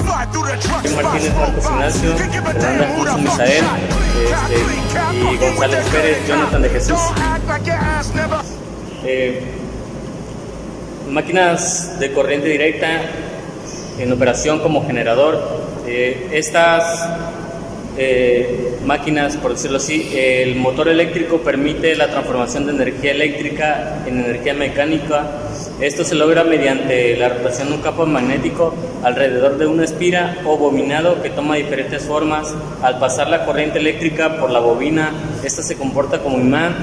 Martínez, Marcos Ignacio, Fernanda Cruz Misael, y González Pérez, Jonathan de Jesús. Máquinas de corriente directa en operación como generador. Estas máquinas, por decirlo así, el motor eléctrico permite la transformación de energía eléctrica en energía mecánica. Esto se logra mediante la rotación de un campo magnético alrededor de una espira o bobinado que toma diferentes formas. Al pasar la corriente eléctrica por la bobina, esta se comporta como imán.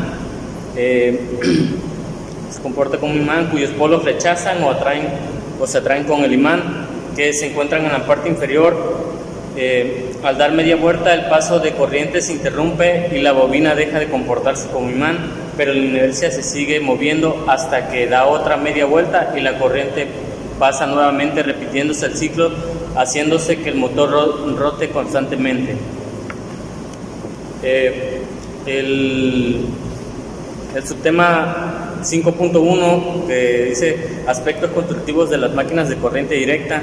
Cuyos polos rechazan o se atraen con el imán, que se encuentran en la parte inferior. Al dar media vuelta, el paso de corriente se interrumpe y la bobina deja de comportarse como imán, pero la inercia se sigue moviendo hasta que da otra media vuelta y la corriente pasa nuevamente, repitiéndose el ciclo, haciéndose que el motor rote constantemente. El subtema 5.1, que dice aspectos constructivos de las máquinas de corriente directa,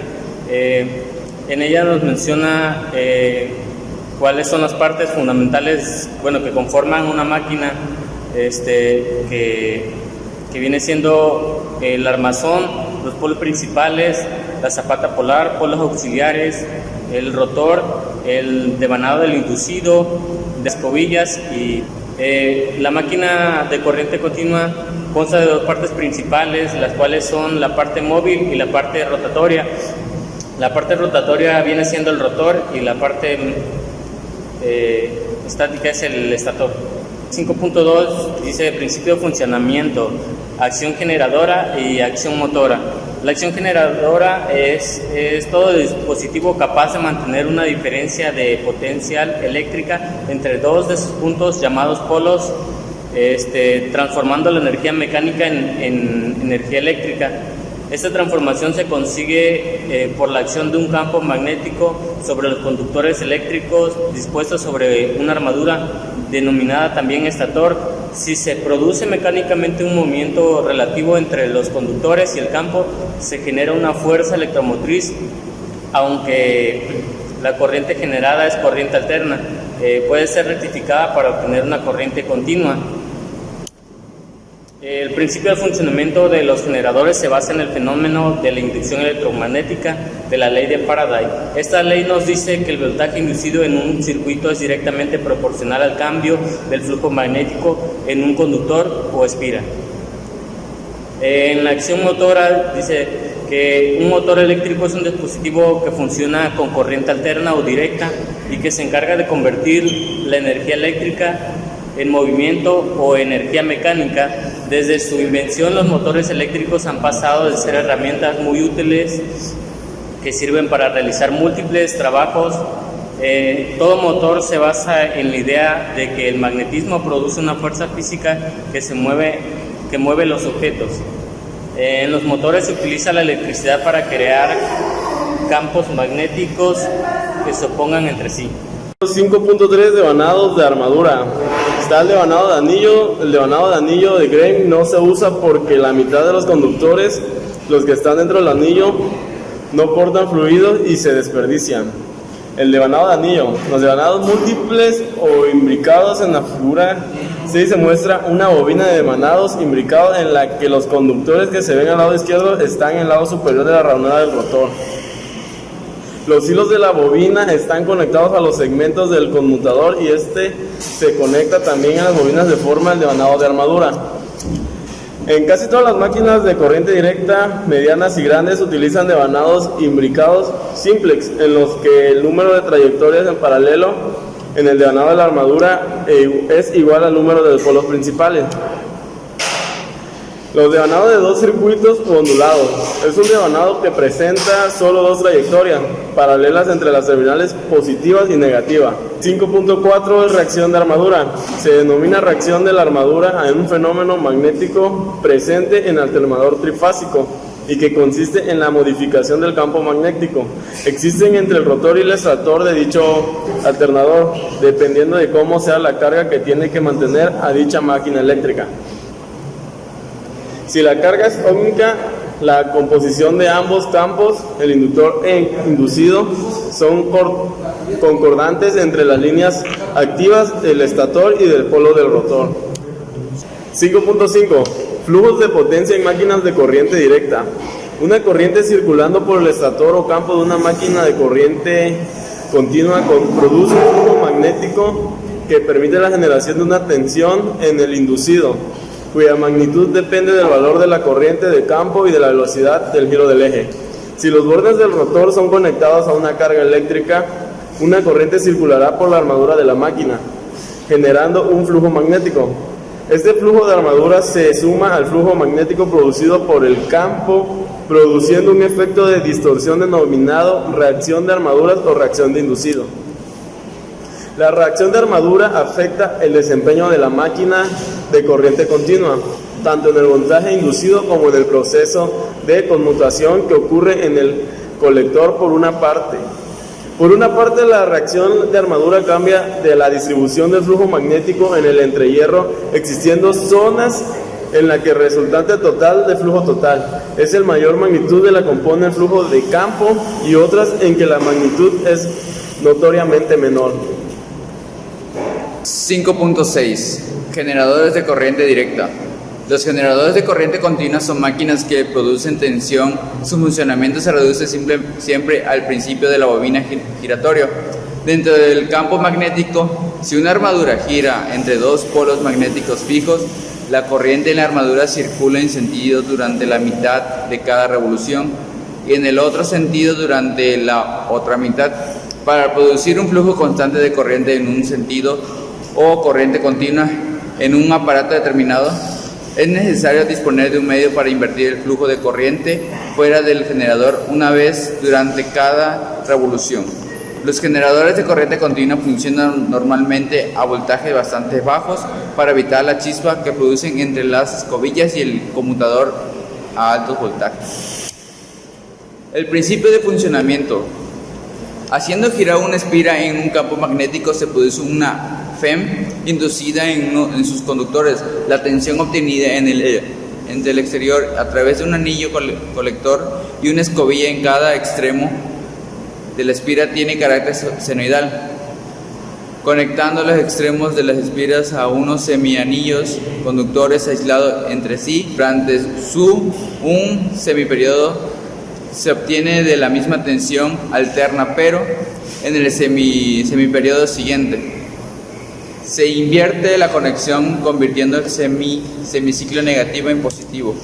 en ella nos menciona cuáles son las partes fundamentales, que conforman una máquina, que viene siendo el armazón, los polos principales, la zapata polar, polos auxiliares, el rotor, el devanado del inducido, de escobillas. Y la máquina de corriente continua consta de dos partes principales, las cuales son la parte móvil y la parte rotatoria. La parte rotatoria viene siendo el rotor y la parte estática es el estator. 5.2 dice principio de funcionamiento, acción generadora y acción motora. La acción generadora es todo dispositivo capaz de mantener una diferencia de potencial eléctrica entre dos de sus puntos llamados polos, transformando la energía mecánica en energía eléctrica. Esta transformación se consigue por la acción de un campo magnético sobre los conductores eléctricos dispuestos sobre una armadura denominada también estator. Si se produce mecánicamente un movimiento relativo entre los conductores y el campo, se genera una fuerza electromotriz, aunque la corriente generada es corriente alterna. Puede ser rectificada para obtener una corriente continua. El principio de funcionamiento de los generadores se basa en el fenómeno de la inducción electromagnética de la ley de Faraday. Esta ley nos dice que el voltaje inducido en un circuito es directamente proporcional al cambio del flujo magnético en un conductor o espira. En la acción motora dice que un motor eléctrico es un dispositivo que funciona con corriente alterna o directa y que se encarga de convertir la energía eléctrica en movimiento o energía mecánica. Desde su invención, los motores eléctricos han pasado de ser herramientas muy útiles que sirven para realizar múltiples trabajos. Todo motor se basa en la idea de que el magnetismo produce una fuerza física que mueve los objetos. En los motores se utiliza la electricidad para crear campos magnéticos que se opongan entre sí. 5.3 devanados de armadura. Está el devanado de anillo. El devanado de anillo de Graham no se usa porque la mitad de los conductores, los que están dentro del anillo, no portan fluidos y se desperdician. El devanado de anillo. Los devanados múltiples o imbricados, en la figura se muestra una bobina de devanados imbricados en la que los conductores que se ven al lado izquierdo están en el lado superior de la ranura del rotor. Los hilos de la bobina están conectados a los segmentos del conmutador y se conecta también a las bobinas de forma el devanado de armadura. En casi todas las máquinas de corriente directa, medianas y grandes, utilizan devanados imbricados simplex, en los que el número de trayectorias en paralelo en el devanado de la armadura es igual al número de los polos principales. Los devanados de dos circuitos u ondulados. Es un devanado que presenta solo dos trayectorias paralelas entre las terminales positivas y negativas. 5.4 es reacción de armadura. Se denomina reacción de la armadura a un fenómeno magnético presente en el alternador trifásico y que consiste en la modificación del campo magnético. Existen entre el rotor y el estator de dicho alternador, dependiendo de cómo sea la carga que tiene que mantener a dicha máquina eléctrica. Si la carga es óhmica, La composición de ambos campos, el inductor e inducido, son concordantes entre las líneas activas del estator y del polo del rotor. 5.5. Flujos de potencia en máquinas de corriente directa. Una corriente circulando por el estator o campo de una máquina de corriente continua produce un flujo magnético que permite la generación de una tensión en el inducido, cuya magnitud depende del valor de la corriente de campo y de la velocidad del giro del eje. Si los bordes del rotor son conectados a una carga eléctrica, una corriente circulará por la armadura de la máquina, generando un flujo magnético. Este flujo de armadura se suma al flujo magnético producido por el campo, produciendo un efecto de distorsión denominado reacción de armaduras o reacción de inducido. La reacción de armadura afecta el desempeño de la máquina de corriente continua, tanto en el voltaje inducido como en el proceso de conmutación que ocurre en el colector por una parte. Por una parte, la reacción de armadura cambia de la distribución del flujo magnético en el entrehierro, existiendo zonas en las que el resultante total de flujo total es el mayor magnitud de la compone el flujo de campo y otras en que la magnitud es notoriamente menor. 5.6. Generadores de corriente directa. Los generadores de corriente continua son máquinas que producen tensión. Su funcionamiento se reduce siempre al principio de la bobina giratoria. Dentro del campo magnético, si una armadura gira entre dos polos magnéticos fijos, la corriente en la armadura circula en sentido durante la mitad de cada revolución y en el otro sentido durante la otra mitad. Para producir un flujo constante de corriente en un sentido o corriente continua en un aparato determinado, es necesario disponer de un medio para invertir el flujo de corriente fuera del generador una vez durante cada revolución. Los generadores de corriente continua funcionan normalmente a voltajes bastante bajos para evitar la chispa que producen entre las escobillas y el conmutador a altos voltajes. El principio de funcionamiento. Haciendo girar una espira en un campo magnético se produce una FEM inducida en sus conductores. La tensión obtenida en el exterior a través de un anillo colector y una escobilla en cada extremo de la espira tiene carácter senoidal, conectando los extremos de las espiras a unos semianillos conductores aislados entre sí. Durante un semiperiodo se obtiene de la misma tensión alterna, pero en el semiperiodo siguiente se invierte la conexión, convirtiendo el semiciclo negativo en positivo.